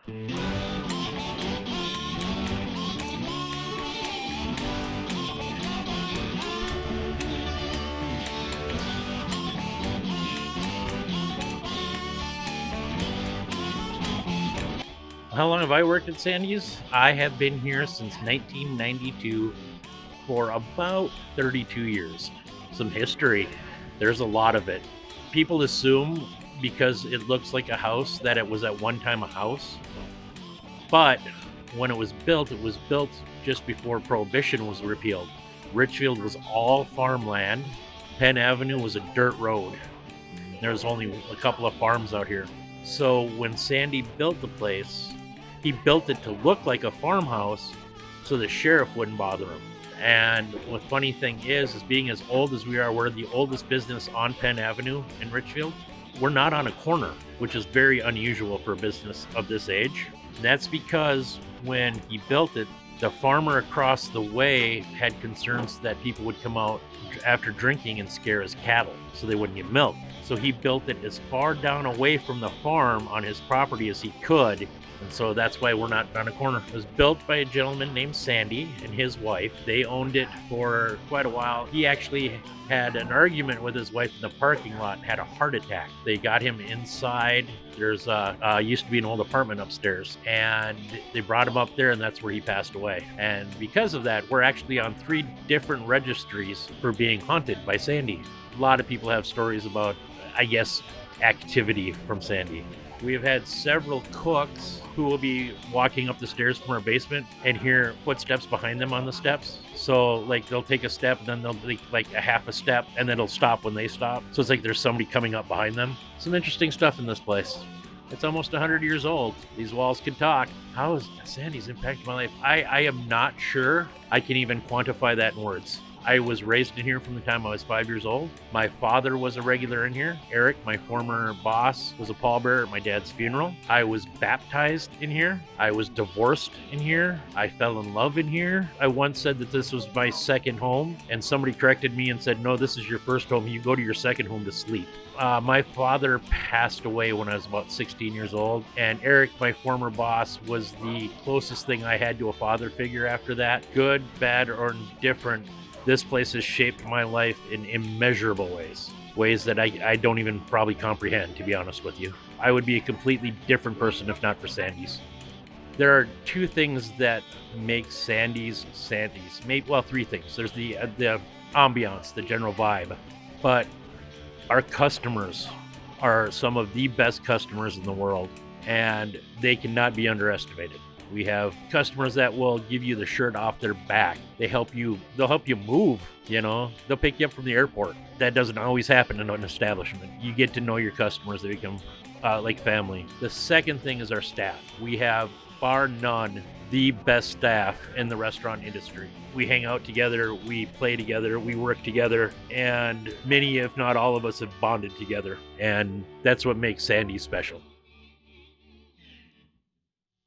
How long have I worked at Sandy's? I have been here since 1992 for about 32 years. Some history. There's a lot of it. People assume because it looks like a house that it was at one time a house. But when it was built just before Prohibition was repealed. Richfield was all farmland. Penn Avenue was a dirt road. There's only a couple of farms out here. So when Sandy built the place, he built it to look like a farmhouse so the sheriff wouldn't bother him. And the funny thing is being as old as we are, we're the oldest business on Penn Avenue in Richfield. We're not on a corner, which is very unusual for a business of this age. That's because when he built it, the farmer across the way had concerns that people would come out after drinking and scare his cattle so they wouldn't get milk. So he built it as far down away from the farm on his property as he could. And so that's why we're not on a corner. It was built by a gentleman named Sandy and his wife. They owned it for quite a while. He actually had an argument with his wife in the parking lot and had a heart attack. They got him inside. There's used to be an old apartment upstairs, and they brought him up there, and that's where he passed away. And because of that, we're actually on 3 different registries for being haunted by Sandy. A lot of people have stories about, I guess, activity from Sandy. We have had several cooks who will be walking up the stairs from our basement and hear footsteps behind them on the steps. So like they'll take a step and then they'll take like a half a step and then it'll stop when they stop. So it's like there's somebody coming up behind them. Some interesting stuff in this place. It's almost 100 years old. These walls can talk. How has Sandy's impacted my life? I am not sure I can even quantify that in words. I was raised in here from the time I was 5 years old. My father was a regular in here. Eric, my former boss, was a pallbearer at my dad's funeral. I was baptized in here. I was divorced in here. I fell in love in here. I once said that this was my second home, and somebody corrected me and said, no, this is your first home. You go to your second home to sleep. My father passed away when I was about 16 years old, and Eric, my former boss, was the closest thing I had to a father figure after that. Good, bad, or indifferent, this place has shaped my life in immeasurable ways that I don't even probably comprehend, to be honest with you. I would be a completely different person if not for Sandy's. There are 2 things that make Sandy's. Well, 3 things. There's the ambiance, the general vibe, but our customers are some of the best customers in the world, and they cannot be underestimated. We have customers that will give you the shirt off their back. They'll help you move, They'll pick you up from the airport. That doesn't always happen in an establishment. You get to know your customers. They become like family. The second thing is our staff. We have, bar none, the best staff in the restaurant industry. We hang out together, we play together, we work together, and many, if not all of us, have bonded together. And that's what makes Sandy special.